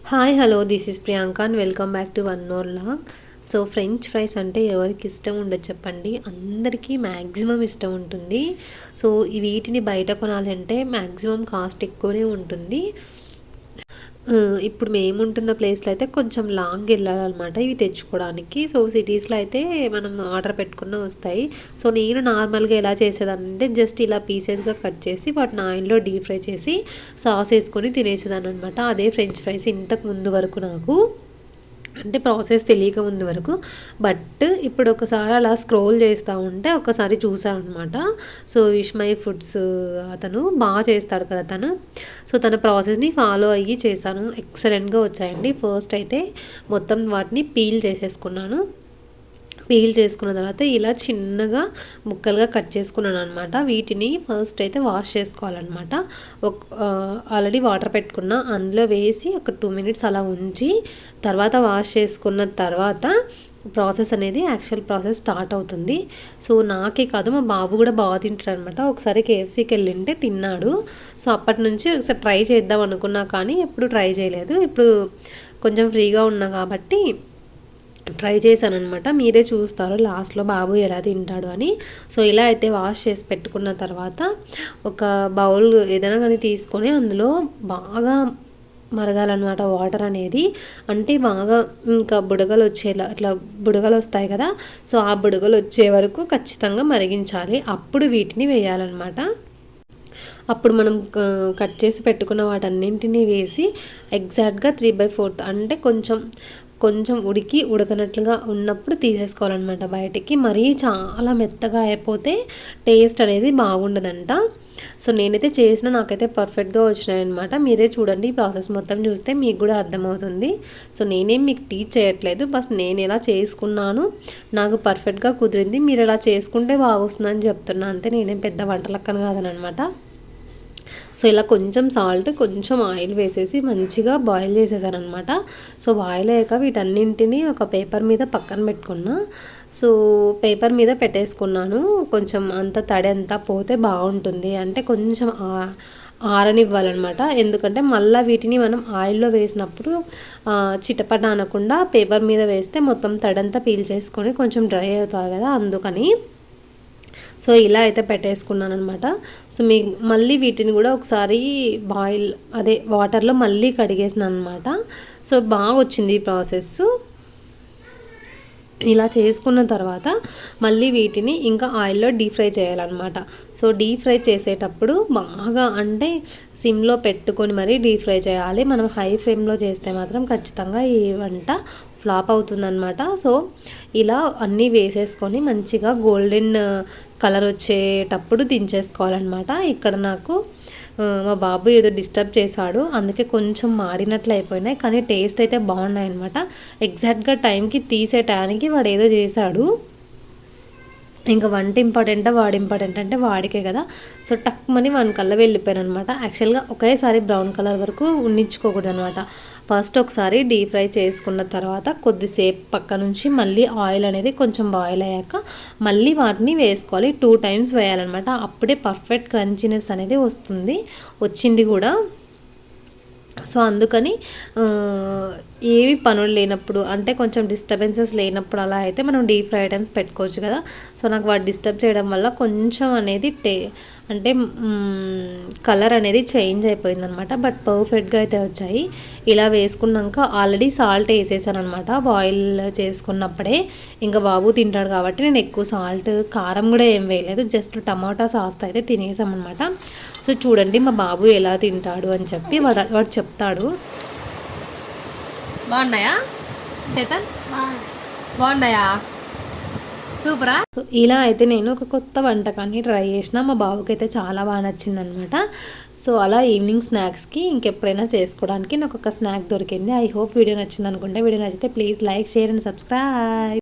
Hi hello this is Priyanka and welcome back to one more vlog. So French fries అంటే ఎవరికి ఇష్టం ఉండదు చెప్పండి, అందరికీ మ్యాక్సిమం ఇష్టం ఉంటుంది. సో వీటిని బయట కొనాలంటే మ్యాక్సిమం కాస్ట్ ఎక్కువనే ఉంటుంది. ఇప్పుడు మేముంటున్న ప్లేస్లో అయితే కొంచెం లాంగ్ వెళ్ళాలన్నమాట ఇవి తెచ్చుకోవడానికి. సో సిటీస్లో అయితే మనం ఆర్డర్ పెట్టుకున్న వస్తాయి. సో నేను నార్మల్గా ఎలా చేసేదాన్ని అంటే జస్ట్ ఇలా పీసెస్గా కట్ చేసి వాటిని ఆయిల్లో డీప్ ఫ్రై చేసి సాస్ వేసుకొని తినేసేదాన్ని అనమాట. అదే ఫ్రెంచ్ ఫ్రైస్ ఇంతకు ముందు వరకు నాకు అంటే ప్రాసెస్ తెలియక ముందు వరకు. బట్ ఇప్పుడు ఒకసారి అలా స్క్రోల్ చేస్తూ ఉంటే ఒకసారి చూసాను అనమాట. సో విష్ మై ఫుడ్స్ అతను బాగా చేస్తాడు కదా తను. సో తన ప్రాసెస్ని ఫాలో అయ్యి చేశాను, ఎక్సలెంట్గా వచ్చాయండి. ఫస్ట్ అయితే మొత్తం వాటిని పీల్ చేసేసుకున్నాను. పీల్ చేసుకున్న తర్వాత ఇలా చిన్నగా ముక్కలుగా కట్ చేసుకున్నాను అనమాట. వీటిని ఫస్ట్ అయితే వాష్ చేసుకోవాలన్నమాట. ఆల్రెడీ వాటర్ పెట్టుకున్న అందులో వేసి ఒక 2 మినిట్స్ అలా ఉంచి తర్వాత వాష్ చేసుకున్న తర్వాత ప్రాసెస్ అనేది యాక్చువల్ ప్రాసెస్ స్టార్ట్ అవుతుంది. సో నాకే కాదు మా బాబు కూడా బాగా తింటాడు అనమాట. ఒకసారి కేఎఫ్సీకి వెళ్ళింటే తిన్నాడు. సో అప్పటి నుంచి ఒకసారి ట్రై చేద్దాం అనుకున్నా కానీ ఎప్పుడు ట్రై చేయలేదు. ఇప్పుడు కొంచెం ఫ్రీగా ఉన్నా కాబట్టి ట్రై చేశాను అనమాట. మీరే చూస్తారు లాస్ట్లో బాబు ఎలా తింటాడు అని. సో ఇలా అయితే వాష్ చేసి పెట్టుకున్న తర్వాత ఒక బౌల్ ఏదైనా కానీ తీసుకొని అందులో బాగా మరగాలన్నమాట వాటర్ అనేది. అంటే బాగా ఇంకా బుడగలు వచ్చేలా అట్లా బుడగలు వస్తాయి కదా, సో ఆ బుడగలు వచ్చే వరకు ఖచ్చితంగా మరిగించాలి. అప్పుడు వీటిని వేయాలన్నమాట. అప్పుడు మనం కట్ చేసి పెట్టుకున్న వాటన్నింటినీ వేసి ఎగ్జాక్ట్గా 3/4 అంటే కొంచెం ఉడకనట్లుగా ఉన్నప్పుడు తీసేసుకోవాలన్నమాట బయటికి. మరీ చాలా మెత్తగా అయిపోతే టేస్ట్ అనేది బాగుండదంట. సో నేనైతే నాకైతే పర్ఫెక్ట్గా వచ్చినాయన్నమాట. మీరే చూడండి, ఈ ప్రాసెస్ మొత్తం చూస్తే మీకు కూడా అర్థమవుతుంది. సో నేనేం మీకు టీచ్ చేయట్లేదు, బస్ నేను ఎలా చేసుకున్నాను నాకు పర్ఫెక్ట్గా కుదిరింది, మీరు ఎలా చేసుకుంటే బాగొస్తుందని చెప్తున్నా అంతే. నేనేం పెద్ద వంటలక్కన కాదనమాట. సో ఇలా కొంచెం సాల్ట్ కొంచెం ఆయిల్ వేసేసి మంచిగా బాయిల్ చేసేసాను అనమాట. సో బాయిల్ అయ్యాక వీటన్నింటినీ ఒక పేపర్ మీద పక్కన పెట్టుకున్నా. సో పేపర్ మీద పెట్టేసుకున్నాను. కొంచెం అంత తడి అంతా పోతే బాగుంటుంది, అంటే కొంచెం ఆరనివ్వాలన్నమాట. ఎందుకంటే మళ్ళీ వీటిని మనం ఆయిల్లో వేసినప్పుడు చిటపట అనకుండా పేపర్ మీద వేస్తే మొత్తం తడంతా పీల్ చేసుకొని కొంచెం డ్రై అవుతుంది కదా, అందుకని. సో ఇలా అయితే పెట్టేసుకున్నాను అనమాట. సో మళ్ళీ వీటిని కూడా ఒకసారి వాటర్లో మళ్ళీ కడిగేసినాను అనమాట. సో బాగా వచ్చింది ఈ ప్రాసెస్. ఇలా చేసుకున్న తర్వాత మళ్ళీ వీటిని ఇంకా ఆయిల్లో డీప్ ఫ్రై చేయాలన్నమాట. సో డీప్ ఫ్రై చేసేటప్పుడు బాగా అంటే సిమ్లో పెట్టుకొని మరీ డీప్ ఫ్రై చేయాలి. మనం హై ఫ్లేమ్లో చేస్తే మాత్రం ఖచ్చితంగా ఈ వంట ఫ్లాప్ అవుతుందన్నమాట. సో ఇలా అన్నీ వేసేసుకొని మంచిగా గోల్డెన్ కలర్ వచ్చేటప్పుడు దించేసుకోవాలన్నమాట. ఇక్కడ నాకు మా బాబు ఏదో డిస్టర్బ్ చేశాడు, అందుకే కొంచెం మాడినట్లు అయిపోయినాయి, కానీ టేస్ట్ అయితే బాగున్నాయి అనమాట. ఎగ్జాక్ట్గా టైంకి తీసే టైంకి వాడు ఏదో చేశాడు. ఇంకా వంట ఇంపార్టెంటా వాడు ఇంపార్టెంట్ అంటే వాడికే కదా. సో టక్మని వన్ కలర్ వెళ్ళిపోయాను అనమాట. యాక్చువల్గా ఒకేసారి బ్రౌన్ కలర్ వరకు ఉండించుకోకూడదు అనమాట. ఫస్ట్ ఒకసారి డీప్ ఫ్రై చేసుకున్న తర్వాత కొద్దిసేపు పక్క నుంచి మళ్ళీ ఆయిల్ అనేది కొంచెం బాయిల్ అయ్యాక మళ్ళీ వాటిని వేసుకోవాలి. 2 టైమ్స్ వేయాలన్నమాట. అప్పుడే పర్ఫెక్ట్ క్రంచీనెస్ అనేది వచ్చింది కూడా. సో అందుకని ఏమి పనులు లేనప్పుడు అంటే కొంచెం డిస్టర్బెన్సెస్ లేనప్పుడు అలా అయితే మనం డీప్ ఫ్రై ఐటమ్స్ పెట్టుకోవచ్చు కదా. సో నాకు వాడు డిస్టర్బ్ చేయడం వల్ల కొంచెం అనేది అంటే కలర్ అనేది చేంజ్ అయిపోయిందనమాట. బట్ పర్ఫెక్ట్గా అయితే వచ్చాయి. ఇలా వేసుకున్నాక ఆల్రెడీ సాల్ట్ వేసేసాను అనమాట బాయిల్ చేసుకున్నప్పుడే. ఇంకా బాబు తింటాడు కాబట్టి నేను ఎక్కువ సాల్ట్ కారం కూడా ఏం వేయలేదు, జస్ట్ టమాటా సాస్తో అయితే తినేసామన్నమాట. సో చూడండి మా బాబు ఎలా తింటాడు అని చెప్పి వాడు చెప్తాడు. బాగున్నాయా చేతన్? బాగున్నాయా? సూపరా. సో ఇలా అయితే నేను ఒక కొత్త వంటకాన్ని ట్రై చేసిన, మా బాబుకి అయితే చాలా బాగా నచ్చిందనమాట. సో అలా ఈవినింగ్ స్నాక్స్కి ఇంకెప్పుడైనా చేసుకోవడానికి నాకు ఒక స్నాక్ దొరికింది. ఐ హోప్ వీడియో నచ్చింది అనుకుంటే, వీడియో నచ్చితే please like, share and subscribe.